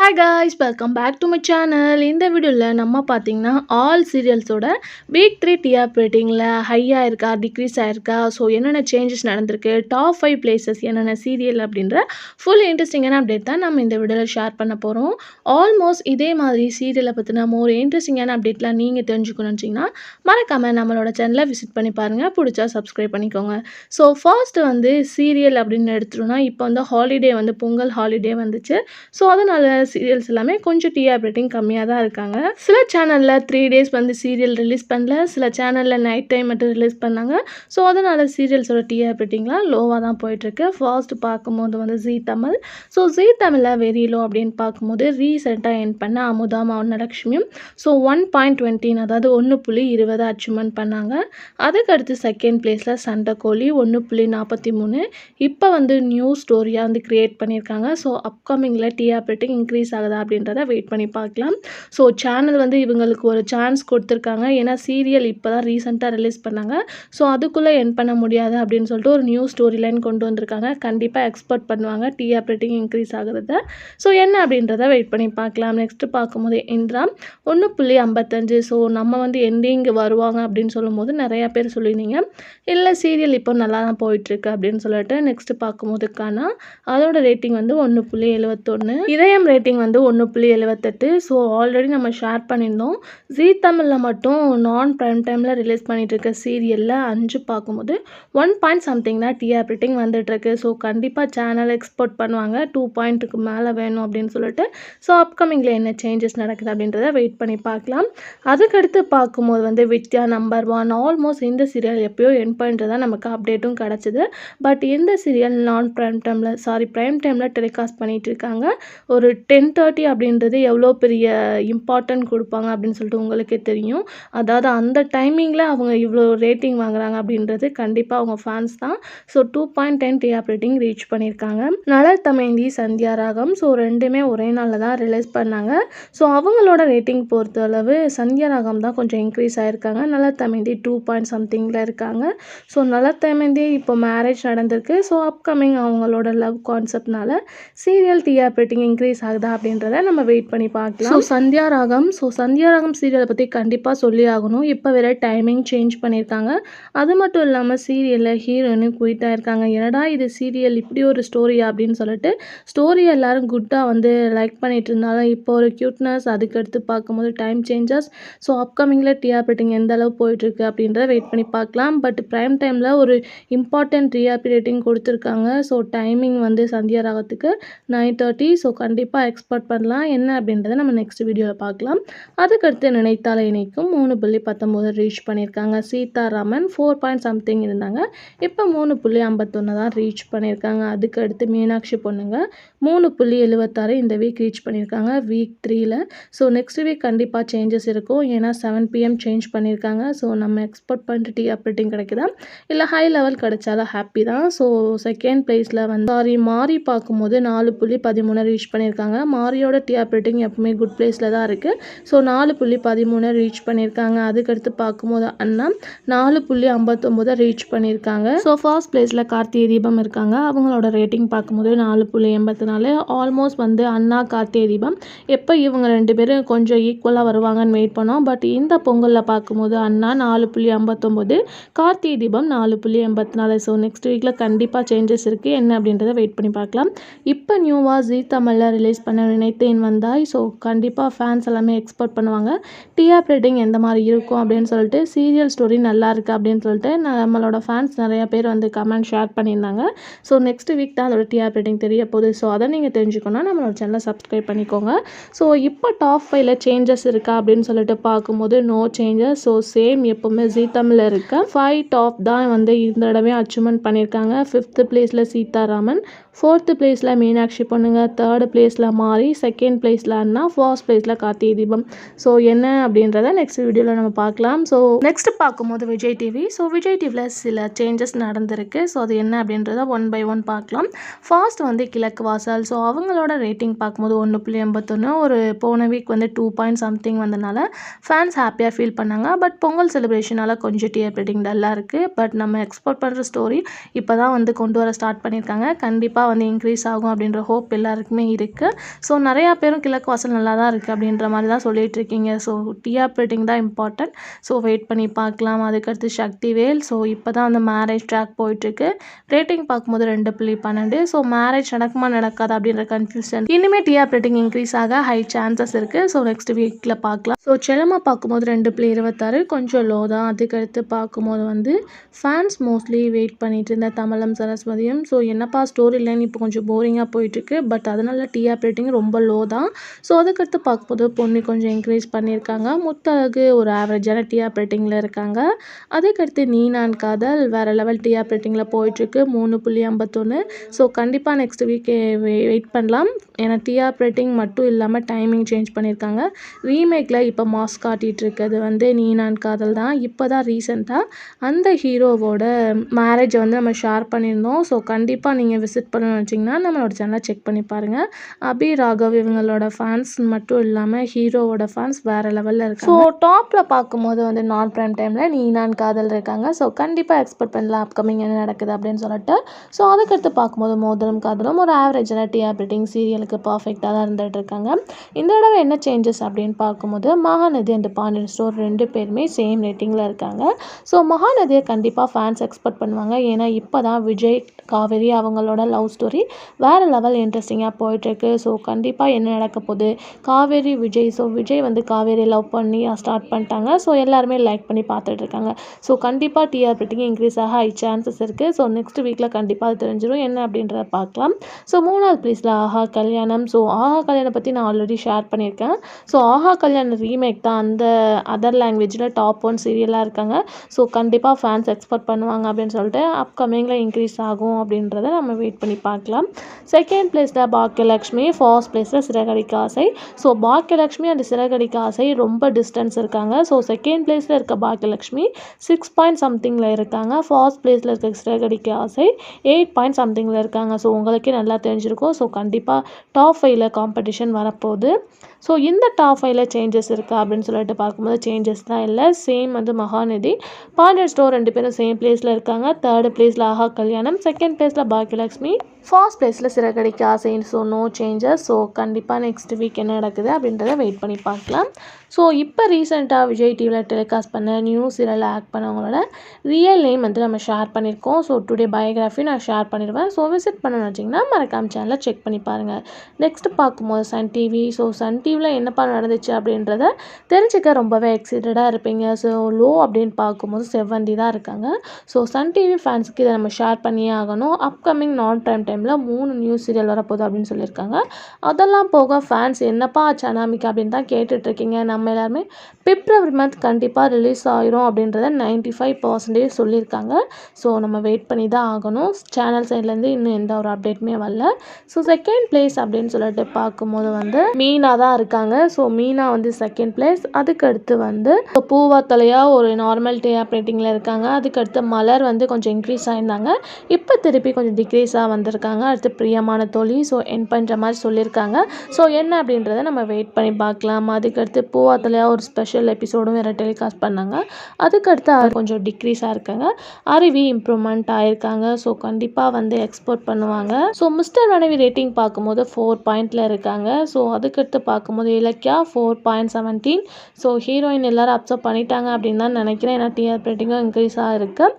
Hi guys, welcome back to my channel. இந்த வீடியோவில் நம்ம பார்த்தீங்கன்னா ஆல் சீரியல்ஸோட வீக் 3 டிஆர்பி ரேட்டிங்கில் ஹையாக இருக்கா டிக்ரீஸ் ஆயிருக்கா, ஸோ என்னென்ன சேஞ்சஸ் நடந்திருக்கு, டாப் 5 பிளேசஸ் என்னென்ன சீரியல் அப்படின்ற ஃபுல் இன்ட்ரெஸ்டிங்கான அப்டேட் தான் நம்ம இந்த வீடியோவில் ஷேர் பண்ண போகிறோம். ஆல்மோஸ்ட் இதே மாதிரி சீரியலை பற்றின மோர் இன்ட்ரெஸ்டிங்கான அப்டேட்லாம் நீங்கள் தெரிஞ்சுக்கணும்னு நினச்சிங்கன்னா மறக்காமல் நம்மளோட சேனலை விசிட் பண்ணி பாருங்கள், பிடிச்சா சப்ஸ்கிரைப் பண்ணிக்கோங்க. ஸோ ஃபர்ஸ்ட் வந்து சீரியல் அப்படின்னு எடுத்துட்டோம்னா இப்போ வந்து ஹாலிடே வந்து பொங்கல் ஹாலிடே வந்துச்சு. ஸோ அதனால் சீரியல்ஸ் எல்லாமே கொஞ்சம் டிஆர்பி ரேட்டிங் கம்மியாக தான் இருக்காங்க. சில சேனலில் 3 டேஸ் வந்து சீரியல் ரிலீஸ் பண்ணல, சில சேனலில் நைட் டைம் மட்டும் ரிலீஸ் பண்ணாங்க. ஸோ அதனால் சீரியல்ஸோட டிஆர்பி ரேட்டிங்லாம் லோவாக தான் போயிட்டுருக்கு. ஃபர்ஸ்ட் பார்க்கும்போது வந்து ஜீ தமிழ். ஸோ ஜீ தமிழில் வெரி லோ அப்படின்னு பார்க்கும்போது ரீசெண்டாக என் பண்ண அமுதா மௌனலட்சுமியும் ஸோ 1.20 அதாவது 1.20 அச்சீவ்மெண்ட் பண்ணாங்க. அதுக்கடுத்து செகண்ட் பிளேஸில் சண்டைக்கோழி 1.43. இப்போ வந்து நியூ ஸ்டோரியாக வந்து கிரியேட் பண்ணியிருக்காங்க. ஸோ அப்கமிங்கில் டிஆர்பி ரேட்டிங் இன்க்ரீஸ் ஆகுதா அப்படின்றத வெயிட் பண்ணி பார்க்கலாம். ஸோ சேனல் வந்து இவங்களுக்கு ஒரு சான்ஸ் கொடுத்துருக்காங்க. ஏன்னா சீரியல் இப்போ தான் ரீசெண்டாக ரிலீஸ் பண்ணாங்க. ஸோ அதுக்குள்ளே என் பண்ண முடியாது அப்படின்னு சொல்லிட்டு ஒரு நியூ ஸ்டோரி லைன் கொண்டு வந்திருக்காங்க. கண்டிப்பாக எக்ஸ்பெக்ட் பண்ணுவாங்க டிஆர்பி ரேட்டிங் இன்க்ரீஸ் ஆகுறத. ஸோ என்ன அப்படின்றத வெயிட் பண்ணி பார்க்கலாம். நெக்ஸ்ட்டு பார்க்கும்போது இந்திரா 1.55. ஸோ நம்ம வந்து எண்டிங் வருவாங்க அப்படின்னு சொல்லும்போது நிறையா பேர் சொல்லியிருந்தீங்க இல்லை சீரியல் இப்போ நல்லா தான் போயிட்டுருக்கு அப்படின்னு சொல்லிட்டு. நெக்ஸ்ட்டு பார்க்கும்போது கானா அதோட ரேட்டிங் வந்து 1.71. இதயம் ரேட்டிங் வந்து 1.78. ஸோ ஆல்ரெடி நம்ம ஷேர் பண்ணியிருந்தோம். ஜீ தமிழில் மட்டும் நான் ப்ரைம் டைமில் ரிலீஸ் பண்ணிகிட்ருக்க சீரியலில் 5 பார்க்கும்போது 1 பாயிண்ட் சம்திங் தான் டிஆர்பி ரேட்டிங் வந்துட்டுருக்கு. ஸோ கண்டிப்பாக சேனல் எக்ஸ்போர்ட் பண்ணுவாங்க 2 பாயிண்ட்டுக்கு மேலே வேணும் அப்படின்னு சொல்லிட்டு. ஸோ அப்கமிங்கில் என்ன சேஞ்சஸ் நடக்குது அப்படின்றத வெயிட் பண்ணி பார்க்கலாம். அதுக்கடுத்து பார்க்கும்போது வந்து வித்யா நம்பர் 1. ஆல்மோஸ்ட் இந்த சீரியல் எப்போயோ என் பண்ணுறதா நமக்கு அப்டேட்டும் கிடச்சிது. பட் இந்த சீரியல் நான் ப்ரைம் டைமில் டெலிகாஸ்ட் பண்ணிகிட்டு இருக்காங்க. ஒரு 10:30 அப்படின்றது எவ்வளோ பெரிய இம்பார்ட்டன்ட் கொடுப்பாங்க அப்படின்னு சொல்லிட்டு உங்களுக்கே தெரியும். அதாவது அந்த டைமிங்கில் அவங்க இவ்வளோ ரேட்டிங் வாங்குறாங்க அப்படின்றது கண்டிப்பாக அவங்க ஃபேன்ஸ் தான். ஸோ 2.10 டிஆர்பி ரேட்டிங் ரீச் பண்ணியிருக்காங்க. நலர் தமயந்தி சந்தியா ராகம் ஸோ ரெண்டுமே ஒரே நாளில் தான் ரிலீஸ் பண்ணாங்க. ஸோ அவங்களோட ரேட்டிங் பொறுத்தளவு சந்தியா ராகம் தான் கொஞ்சம் இன்க்ரீஸ் ஆகிருக்காங்க. நலர் தமயந்தி 2 பாயிண்ட் சம்திங்கில் இருக்காங்க. ஸோ நலர் தமயந்தி இப்போ மேரேஜ் நடந்திருக்கு. ஸோ அப்கமிங் அவங்களோட லவ் கான்செப்ட்னால சீரியல் டிஆர்பி ரேட்டிங் இன்க்ரீஸ் ஆகுதா அப்படின்றத நம்ம வெயிட் பண்ணி பார்க்கலாம். ஸோ சந்தியா ராகம் சீரியலை பற்றி கண்டிப்பாக சொல்லி ஆகணும். இப்போ வேற டைமிங் சேஞ்ச் பண்ணியிருக்காங்க. அது மட்டும் இல்லாமல் சீரியலில் ஹீரோயினும் குயிட் ஆயிருக்காங்க. என்னடா இது சீரியல் இப்படி ஒரு ஸ்டோரியா அப்படின்னு சொல்லிட்டு ஸ்டோரி எல்லாரும் குட்டாக வந்து லைக் பண்ணிட்டு இருந்தாலும் இப்போ ஒரு க்யூட்னஸ் அதுக்கடுத்து பார்க்கும்போது டைம் சேஞ்சஸ். ஸோ அப்கமிங்கில் டிஆர்பி ரேட்டிங் எந்த அளவு போயிட்டுருக்கு அப்படின்றத வெயிட் பண்ணி பார்க்கலாம். பட் ப்ரைம் டைமில் ஒரு இம்பார்ட்டன்ட் டிஆர்பி ரேட்டிங் கொடுத்துருக்காங்க. ஸோ டைமிங் வந்து சந்தியா ராகத்துக்கு 9:30. ஸோ கண்டிப்பாக எக்ஸ்பெக்ட் பண்ணலாம் என்ன அப்படின்றத நம்ம நெக்ஸ்ட் வீடியோவில் பார்க்கலாம். அதுக்கடுத்து நினைத்தாலே இணைக்கும் 3.19 ரீச் பண்ணியிருக்காங்க. சீதாராமன் 4 பாயிண்ட் சம்திங் இருந்தாங்க. இப்போ 3.51 தான் ரீச் பண்ணியிருக்காங்க. அதுக்கடுத்து மீனாட்சி பொண்ணுங்க 3.76 இந்த வீக் ரீச் பண்ணியிருக்காங்க வீக் 3ல். ஸோ நெக்ஸ்ட் வீக் கண்டிப்பாக சேஞ்சஸ் இருக்கும். ஏன்னா 7 PM சேஞ்ச் பண்ணியிருக்காங்க. ஸோ நம்ம எக்ஸ்பெக்ட் பண்ணிட்டு டிஆர்பி ரேட்டிங் கிடைக்குதா இல்லை ஹை லெவல் கிடைச்சாலும் ஹாப்பி தான். ஸோ செகண்ட் பிளேஸில் வந்து மாறி பார்க்கும்போது 4.13 ரீச் பண்ணியிருக்காங்க. மாரியோட டிஆர்பி ரேட்டிங் எப்பவுமே குட் பிளேஸில் தான் இருக்குது. ஸோ 4.13 ரீச் பண்ணியிருக்காங்க. அதுக்கடுத்து பார்க்கும்போது அண்ணா 4.59 ரீச் பண்ணியிருக்காங்க. ஸோ ஃபர்ஸ்ட் பிளேஸில் கார்த்திகை தீபம் இருக்காங்க. அவங்களோட ரேட்டிங் பார்க்கும்போது 4.84. ஆல்மோஸ்ட் வந்து அண்ணா கார்த்திகை தீபம் எப்போ இவங்க 2 பேரும் கொஞ்சம் ஈக்குவலாக வருவாங்கன்னு வெயிட் பண்ணோம். பட் இந்த பொங்கலில் பார்க்கும்போது அண்ணா 4.59, கார்த்திகை தீபம் 4.84. ஸோ நெக்ஸ்ட் வீக்கில் கண்டிப்பாக சேஞ்சஸ் இருக்குது என்ன அப்படின்றத வெயிட் பண்ணி பார்க்கலாம். இப்போ நியூவாக ஜீ தமிழில் ரிலீஸ் பண்ண நினைத்தேன் வந்தாய். ஸோ கண்டிப்பாக ஃபேன்ஸ் எல்லாமே எக்ஸ்பெக்ட் பண்ணுவாங்க டிஆர்பி ரேட்டிங் எந்த மாதிரி இருக்கும் அப்படின்னு சொல்லிட்டு. சீரியல் ஸ்டோரி நல்லா இருக்குது அப்படின்னு சொல்லிட்டு நம்மளோட ஃபேன்ஸ் நிறையா பேர் வந்து கமெண்ட் ஷேர் பண்ணியிருந்தாங்க. ஸோ நெக்ஸ்ட் வீக் தான் அதோட டிஆர்பி ரேட்டிங் தெரிய போகுது. ஸோ அதை நீங்கள் தெரிஞ்சுக்கணும்னா நம்மளோட சேனலை சப்ஸ்கிரைப் பண்ணிக்கோங்க. ஸோ இப்போ டாப் 5ல் சேஞ்சஸ் இருக்கா அப்படின்னு சொல்லிட்டு பார்க்கும்போது நோ சேஞ்சஸ். ஸோ சேம் எப்போவுமே ஜீ தமிழில் இருக்க 5 டாப் தான் வந்து இந்த தடவை அச்சீவ்மெண்ட் பண்ணியிருக்காங்க. 5th பிளேஸில் சீதாராமன், 4th பிளேஸில் மீனாட்சி பொண்ணுங்க, 3rd பிளேஸில் மாரி, 2nd பிளேஸில் அண்ணா, 1st பிளேஸில் கார்த்திகை தீபம். ஸோ என்ன அப்படின்றத நெக்ஸ்ட் வீடியோவில் நம்ம பார்க்கலாம். ஸோ நெக்ஸ்ட் பார்க்கும்போது விஜய் டிவி. ஸோ விஜய் டிவியில் சில சேஞ்சஸ் நடந்திருக்கு. ஸோ அது என்ன அப்படின்றத 1 by 1 பார்க்கலாம். ஃபர்ஸ்ட் வந்து கிழக்கு வாசல். ஸோ அவங்களோட ரேட்டிங் பார்க்கும்போது 1.81. ஒரு போன வீக் வந்து 2 பாயிண்ட் சம்திங் வந்தனால ஃபேன்ஸ் ஹாப்பியாக ஃபீல் பண்ணாங்க. பட் பொங்கல் செலிப்ரேஷனால் கொஞ்சம் டிஆர்பி ரேட்டிங் டல்லாக இருக்குது. பட் நம்ம எக்ஸ்போர்ட் பண்ணுற ஸ்டோரி இப்போ தான் வந்து கொண்டு வர ஸ்டார்ட் பண்ணியிருக்காங்க. கண்டிப்பாக கண்டிப்பாக வந்து இன்க்ரீஸ் ஆகும் அப்படின்ற ஹோப் எல்லாருக்குமே இருக்குது. ஸோ நிறையா பேரும் கிழக்கு வாசல் நல்லா தான் இருக்குது அப்படின்ற மாதிரி தான் சொல்லிட்டு இருக்கீங்க. ஸோ டிஆர்பி ரேட்டிங் தான் இம்பார்ட்டன்ட். ஸோ வெயிட் பண்ணி பார்க்கலாம். அதுக்கடுத்து சக்திவேல். ஸோ இப்போ தான் வந்து மேரேஜ் ட்ராக் போயிட்டுருக்கு. ரேட்டிங் பார்க்கும்போது 2.12. ஸோ மேரேஜ் நடக்குமா நடக்காது அப்படின்ற கன்ஃபியூஷன். இனிமேல் டிஆர்பி ரேட்டிங் இன்க்ரீஸ் ஆக ஹை சான்சஸ் இருக்குது. ஸோ நெக்ஸ்ட் வீக்கில் பார்க்கலாம். ஸோ செல்லம்மா பார்க்கும்போது 2.26 கொஞ்சம் லோ தான். அதுக்கடுத்து பார்க்கும்போது வந்து ஃபேன்ஸ் மோஸ்ட்லி வெயிட் பண்ணிட்டு இருந்த தமிழும் சரஸ்வதியும். ஸோ என்னப்பா ஸ்டோரி லைன் இப்போ கொஞ்சம் போரிங்காக போயிட்டுருக்கு. பட் அதனால டிஆர்பி ரேட்டிங் ரொம்ப லோ தான். ஸோ அதுக்கடுத்து பார்க்கும்போது பொன்னி கொஞ்சம் இன்க்ரீஸ் பண்ணியிருக்காங்க. முத்தழகு ஒரு ஆவரேஜான டிஆர்பி ரேட்டிங்கில் இருக்காங்க. அதுக்கடுத்து நீ நான் காதல் வேறு லெவல் டிஆர்பி ரேட்டிங்கில் போயிட்டுருக்கு 3.51. ஸோ கண்டிப்பாக நெக்ஸ்ட் வீக் வெயிட் பண்ணலாம். ஏன்னா டிஆர்பி ரேட்டிங் மட்டும் இல்லாமல் டைமிங் சேஞ்ச் பண்ணியிருக்காங்க. ரீமேக்கில் இப்போ மாஸ் காட்டிகிட்டு இருக்கிறது வந்து நீ நான் காதல் தான். இப்போ தான் ரீசெண்டாக அந்த ஹீரோவோட மேரேஜை வந்து நம்ம ஷேர் பண்ணியிருந்தோம். ஸோ கண்டிப்பாக நீங்கள் விசிட் பண்ணணும்னு நினச்சிங்கன்னா நம்மளோட சேனலை செக் பண்ணி பாருங்கள். அபி ராகவ் இவங்களோட ஃபேன்ஸ் மட்டும் இல்லாமல் ஹீரோவோட ஃபேன்ஸ் வேறு லெவலில் இருக்காங்க. ஸோ டாப்பில் பார்க்கும்போது வந்து நான் ப்ரைம் டைமில் நீ நான் காதல் இருக்காங்க. ஸோ கண்டிப்பாக எக்ஸ்பெக்ட் பண்ணலாம் அப்கமிங் என்ன நடக்குது அப்படின்னு சொல்லிட்டு. ஸோ அதுக்கடுத்து பார்க்கும்போது மோதலும் காதலும் ஒரு ஆவரேஜான டிஆர்பி ரேட்டிங் சீரியலுக்கு பர்ஃபெக்டாக தான் இருந்துகிட்டு இருக்காங்க. இந்த தடவை என்ன சேஞ்சஸ் அப்படின்னு பார்க்கும்போது மகாநதி அண்ட் பாண்டியன் ஸ்டோர் 2 பேருமே சேம் ரேட்டிங்கில் இருக்காங்க. ஸோ மகாநதியை கண்டிப்பாக ஃபேன்ஸ் எக்ஸ்பெக்ட் பண்ணுவாங்க. ஏன்னா இப்போ தான் விஜய் காவேரி அவங்களோட லவ் ஸ்டோரி வேறு லெவல் இன்ட்ரெஸ்டிங்காக போயிட்டுருக்கு. ஸோ கண்டிப்பாக என்ன நடக்க போகுது காவேரி விஜய். ஸோ விஜய் வந்து காவேரி லவ் பண்ணி ஸ்டார்ட் பண்ணிட்டாங்க. ஸோ எல்லாருமே லைக் பண்ணி பார்த்துட்ருக்காங்க. ஸோ கண்டிப்பாக டிஆர்பி ரேட்டிங் இன்க்ரீஸ் ஆக ஹை சான்சஸ் இருக்குது. ஸோ நெக்ஸ்ட் வீக்கில் கண்டிப்பாக அது தெரிஞ்சிடும் என்ன அப்படின்றத பார்க்கலாம். ஸோ 3வது ப்ளேஸில் ஆஹா கல்யாணம். ஸோ ஆஹா கல்யாணம் பற்றி நான் ஆல்ரெடி ஷேர் பண்ணியிருக்கேன். ஸோ ஆஹா கல்யாணம் ரீமேக் தான் அந்த அதர் லாங்குவேஜில் டாப் 1 சீரியலாக இருக்காங்க. ஸோ கண்டிப்பாக ஃபேன்ஸ் எக்ஸ்பெக்ட் பண்ணுவாங்க அப்படின்னு சொல்லிட்டு அப்கமிங்கில் இன்க்ரீஸ் ஆகும் அப்படின்றத நம்ம வெயிட் பண்ணி பார்க்கலாம். செகண்ட் ப்ளேஸில் பாக்கியலக்ஷ்மி. ஃபர்ஸ்ட் ப்ளேஸில் சிறகடிக்க ஆசை. ஸோ பாக்கியலக்ஷ்மி அண்ட் சிறகடிக்க ஆசை ரொம்ப டிஸ்டன்ஸ் இருக்காங்க. ஸோ செகண்ட் ப்ளேஸில் இருக்க பாக்கியலக்ஷ்மி 6 பாயிண்ட் சம்திங்கில் இருக்காங்க. ஃபர்ஸ்ட் ப்ளேஸில் இருக்க சிறகடிக்க ஆசை 8 பாயிண்ட் சம்திங்கில் இருக்காங்க. ஸோ உங்களுக்கே நல்லா தெரிஞ்சிருக்கும். ஸோ கண்டிப்பாக டாப் 5ல் காம்படிஷன் வரப்போகுது. ஸோ இந்த டாப் 5ல் சேஞ்சஸ் இருக்கா அப்படின்னு சொல்லிட்டு பார்க்கும்போது சேஞ்சஸ் தான் இல்லை. சேம் வந்து மகாநதி பாண்டியன் ஸ்டோர் 2 பேரும் சேம் பிளேஸில் இருக்காங்க. தேர்ட் பிளேஸில் ஆஹா கல்யாணம். செகண்ட் பிளேஸில் பாக்கியலக்ஷ்மி. ஃபர்ஸ்ட் பிளேஸில் சிறகடிக்க ஆசைன்னு. So no changes. ஸோ கண்டிப்பாக நெக்ஸ்ட் வீக் என்ன நடக்குது அப்படின்றத வெயிட் பண்ணி பார்க்கலாம். ஸோ இப்போ ரீசெண்டாக விஜய் டிவியில் டெலிகாஸ்ட் பண்ண நியூ சீரியலில் ஆக்ட் பண்ணவங்களோட ரியல் நேம் வந்து நம்ம ஷேர் பண்ணியிருக்கோம். ஸோ டுடே பயோகிராஃபி நான் ஷேர் பண்ணிடுவேன். ஸோ விசிட் பண்ணணும்னு வச்சிங்கன்னா மறக்காம சேனலை செக் பண்ணி பாருங்கள். நெக்ஸ்ட் பார்க்கும்போது சன் டிவி. ஸோ சன் டிவியில் என்னப்பா நடந்துச்சு அப்படின்றத தெரிஞ்சுக்க ரொம்பவே எக்ஸைட்டடாக இருப்பீங்க. ஸோ லோ அப்படின்னு பார்க்கும்போது செவ்வந்தி தான் இருக்காங்க. ஸோ சன் டிவி ஃபேன்ஸுக்கு இதை நம்ம ஷேர் பண்ணியே ஆகணும். அப்கமிங் நான் ப்ரைம் டைமில் 3 நியூ சீரியல் வரப்போகுது அப்படின்னு சொல்லியிருக்காங்க. அதெல்லாம் போக ஃபேன்ஸ் என்னப்பா அனாமிகா அப்படின்னு தான் கேட்டுட்ருக்கீங்க. நம்ம எல்லாருமே பிப்ரவரி மந்த் கண்டிப்பாக ரிலீஸ் ஆயிரும் அப்படின்றத 95% சொல்லியிருக்காங்க. ஸோ நம்ம வெயிட் பண்ணி தான் ஆகணும். சேனல் சைட்லேருந்து இன்னும் எந்த ஒரு அப்டேட்டுமே வரல. ஸோ செகண்ட் பிளேஸ் அப்படின்னு சொல்லிட்டு பார்க்கும்போது வந்து மீனா தான் இருக்காங்க. ஸோ மீனா வந்து செகண்ட் பிளேஸ். அதுக்கடுத்து வந்து பூவா தலையா ஒரு நார்மல் டிஆர்பி ரேட்டிங்கில் இருக்காங்க. அதுக்கடுத்து மலர் வந்து கொஞ்சம் இன்க்ரீஸ் ஆயிருந்தாங்க. இப்போ திருப்பி கொஞ்சம் டிக்ரீஸாக வந்திருக்காங்க. அடுத்து பிரியமான தோழி. ஸோ என் பண்ணுற மாதிரி சொல்லியிருக்காங்க. ஸோ என்ன அப்படின்றத நம்ம வெயிட் பண்ணி பார்க்கலாம். அதுக்கடுத்து பூவா தலையா ஒரு ஸ்பெஷல் எபிசோடும் வேறு டெலிகாஸ்ட் பண்ணாங்க. அதுக்கடுத்து கொஞ்சம் டிக்ரீஸாக இருக்காங்க. அருவி இம்ப்ரூவ்மெண்ட் ஆயிருக்காங்க. ஸோ கண்டிப்பாக வந்து எக்ஸ்போர்ட் பண்ணுவாங்க. ஸோ மிஸ்டர் மனைவி ரேட்டிங் பார்க்கும்போது 4 பாயிண்டில் இருக்காங்க. ஸோ அதுக்கடுத்து பார்க்கும்போது இலக்கியா 4.17. ஸோ ஹீரோயின் எல்லாரும் அப்சர்வ் பண்ணிட்டாங்க அப்படின்னு தான் நினைக்கிறேன். ஏன்னா டிஆர்பி ரேட்டிங்கும் இன்க்ரீஸாக இருக்குது.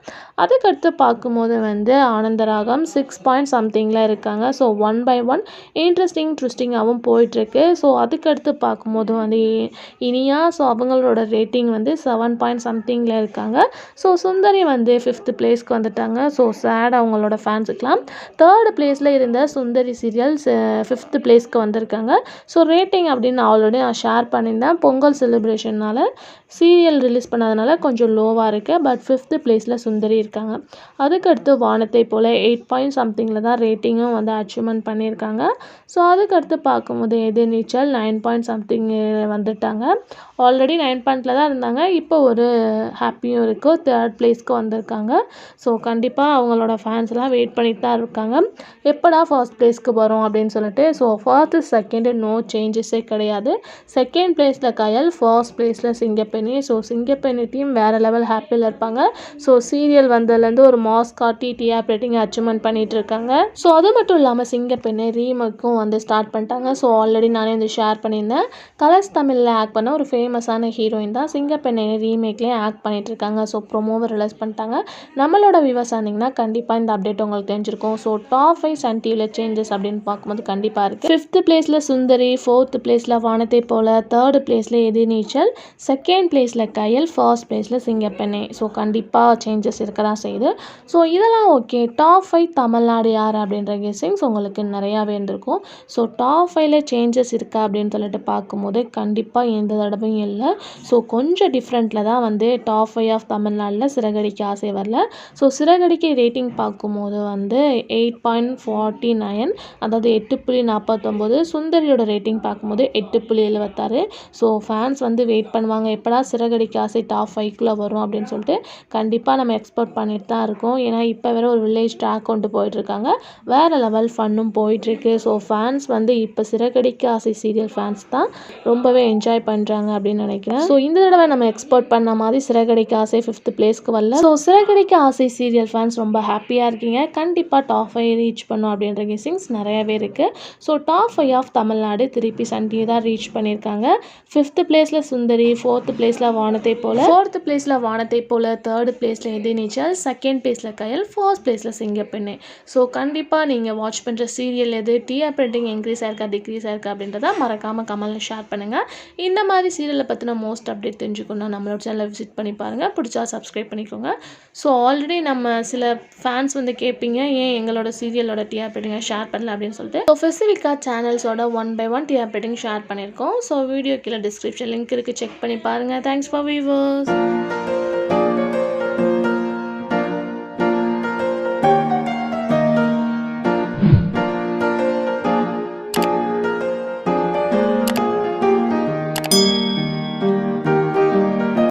அதுக்கடுத்து பார்க்கும்போது வந்து ஆனந்தராகம் 6 பாயிண்ட் சம்திங்கில் இருக்காங்க. ஸோ 1/1 இன்ட்ரெஸ்டிங் ட்விஸ்டிங்காகவும் போயிட்டுருக்கு. ஸோ அதுக்கடுத்து பார்க்கும்போது வந்து இனியா. ஸோ அவங்களோட ரேட்டிங் வந்து 7 பாயிண்ட் சம்திங்கில் இருக்காங்க. ஸோ சுந்தரி வந்து 5th பிளேஸ்க்கு வந்துட்டாங்க. ஸோ சேட் அவங்களோட ஃபேன்ஸுக்கெலாம். தேர்ட் பிளேஸில் இருந்த சுந்தரி சீரியல்ஸ் 5th பிளேஸ்க்கு வந்திருக்காங்க. ஸோ ரேட்டிங் அப்படின்னு ஆல்ரெடி நான் ஷேர் பண்ணியிருந்தேன். பொங்கல் செலிப்ரேஷனால் சீரியல் ரிலீஸ் பண்ணதுனால கொஞ்சம் லோவாக இருக்குது. பட் 5th பிளேஸில் சுந்தரி இருக்காங்க. அதுக்கடுத்து வானத்தை போல் 8 பாயிண்ட் சம்திங்கில் தான் ரேட்டிங்கும் வந்து அச்சீவ்மெண்ட் பண்ணியிருக்காங்க. ஸோ அதுக்கடுத்து பார்க்கும்போது எதிர்நீச்சல் 9 பாயிண்ட் சம்திங் வந்துட்டாங்க. ஆல்ரெடி 9 பாயிண்டில் தான் இருந்தாங்க. இப்போ ஒரு ஹாப்பியும் இருக்குது. தேர்ட் பிளேஸ்க்கு வந்திருக்காங்க. ஸோ கண்டிப்பாக அவங்களோட ஃபேன்ஸ்லாம் வெயிட் பண்ணிட்டு தான் இருக்காங்க எப்படா ஃபர்ஸ்ட் பிளேஸ்க்கு வரும் அப்படின்னு சொல்லிட்டு. ஸோ ஃபர்ஸ்ட் செகண்டு நோ சேஞ்சஸே கிடையாது. செகண்ட் பிளேஸில் கயல், ஃபர்ஸ்ட் பிளேஸில் சிங்கப்பெண்ணி. ஸோ சிங்கப்பெண்ணி டீம் வேறு லெவல் ஹாப்பியில் இருப்பாங்க. ஸோ சீரியல் வந்ததுலேருந்து ஒரு மாஸ் காட்டி டிஆர்பி ரேட்டிங் அச்சீவ்மெண்ட் பண்ணிகிட்டு இருக்காங்க. பண்ணியிருக்காங்க. ஸோ அது மட்டும் இல்லாமல் சிங்கப்பெண்ணே ரீமேக்கும் வந்து ஸ்டார்ட் பண்ணிட்டாங்க. ஸோ ஆல்ரெடி நானே வந்து ஷேர் பண்ணியிருந்தேன். கலர்ஸ் தமிழில் ஆக்ட் பண்ண ஒரு ஃபேமஸான ஹீரோயின் தான் சிங்கப்பெண்ணே ரீமேக்லேயே ஆக்ட் பண்ணிட்டு இருக்காங்க. ஸோ ப்ரொமோவை ரிலீஸ் பண்ணிட்டாங்க. நம்மளோட வியூவர்ஸ் ஆனீங்கன்னா கண்டிப்பாக இந்த அப்டேட் உங்களுக்கு தெரிஞ்சிருக்கும். ஸோ டாப் 5 சன் டிவியில் சேஞ்சஸ் அப்படின்னு பார்க்கும்போது கண்டிப்பாக இருக்குது. 5th பிளேஸில் சுந்தரி, 4th பிளேஸில் வானத்தை போல, 3rd பிளேஸில் எதிர்நீச்சல், 2nd பிளேஸில் கயல், 1st பிளேஸில் சிங்கப்பெண்ணே. ஸோ கண்டிப்பாக சேஞ்சஸ் இருக்க தான் செய்யுது. ஸோ இதெல்லாம் ஓகே. டாப் 5 தமிழ்நாடு யார் அப்படின்ற கெஸ்ஸிங்ஸ் உங்களுக்கு நிறையாவே இருந்திருக்கும். ஸோ டாப் 5ல சேஞ்சஸ் இருக்கா அப்படின்னு சொல்லிட்டு பார்க்கும்போது கண்டிப்பாக எந்த தடவையும் இல்லை. ஸோ கொஞ்சம் டிஃப்ரெண்ட்டில் தான் வந்து டாப் 5 ஆஃப் தமிழ்நாட்டில் சிறகடிக்க ஆசை வரல. ஸோ சிறகடிக்க ரேட்டிங் பார்க்கும்போது வந்து 8.49, அதாவது 8.49. சுந்தரியோட ரேட்டிங் பார்க்கும்போது 8.76. ஸோ ஃபேன்ஸ் வந்து வெயிட் பண்ணுவாங்க எப்படா சிறகடிக்க ஆசை டாப் 5க்குள்ளே வரும் அப்படின்னு சொல்லிட்டு. கண்டிப்பாக நம்ம எக்ஸ்பெக்ட் பண்ணிட்டு தான் இருக்கோம். ஏன்னா இப்போ வேறு ஒரு வில்லேஜ் ட்ராக் கொண்டு போயிட்டுருக்காங்க. வேறு லெவல் ஃபன்னும் போயிட்டுருக்கு. ஸோ ஃபேன்ஸ் வந்து இப்போ சிறகடிக்க ஆசை சீரியல் ஃபேன்ஸ் தான் ரொம்பவே என்ஜாய் பண்ணுறாங்க அப்படின்னு நினைக்கிறேன். ஸோ இந்த தடவை நம்ம எக்ஸ்பெக்ட் பண்ண மாதிரி சிறகடிக்க ஆசை 5th பிளேஸ்க்கு வரல. ஸோ சிறகடிக்க ஆசை சீரியல் ஃபேன்ஸ் ரொம்ப ஹாப்பியாக இருக்கீங்க. கண்டிப்பாக டாப் 5 ரீச் பண்ணும் அப்படின்ற கெஸ்ஸிங்ஸ் நிறையவே இருக்குது. ஸோ டாப் 5 ஆஃப் தமிழ்நாடு திருப்பி சன் டிவி தான் ரீச் பண்ணியிருக்காங்க. 5th பிளேஸில் சுந்தரி, 4th பிளேஸில் வானத்தை போல, 4th பிளேஸில் வானத்தை போல, 3rd பிளேஸில் எதிர்நீச்சல், 2nd பிளேஸில் கயல், 1st பிளேஸில் சிங்கப்பெண்ணே. ஸோ கண்டிப்பாக நீங்கள் வாட்ச் பண்ணுற சீரியல் எது, டிஆர்பி ரேட்டிங் இன்க்ரீஸ் ஆயிருக்கா டிக்ரீஸ் ஆயிருக்கா அப்படின்றத மறக்காமல் கமெண்ட்டில் ஷேர் பண்ணுங்கள். இந்த மாதிரி சீரியலை பற்றின மோஸ்ட் அப்டேட் தெரிஞ்சுக்கணும் நம்மளோட சேனலை விசிட் பண்ணி பாருங்கள். பிடிச்சா சப்ஸ்கிரைப் பண்ணிக்கோங்க. ஸோ ஆல்ரெடி நம்ம சில ஃபேன்ஸ் வந்து கேட்பீங்க ஏன் எங்களோட சீரியலோட டிஆர்பி ரேட்டிங்கை ஷேர் பண்ணல அப்படின்னு சொல்லிட்டு. ஸோ ஸ்பெசிஃபிக்காக சேனல்ஸோட 1 by 1 டிஆர்பி ரேட்டிங் ஷேர் பண்ணியிருக்கோம். ஸோ வீடியோ கீழே டிஸ்கிரிப்ஷன் லிங்க் இருக்குது, செக் பண்ணி பாருங்கள். Thanks for viewers.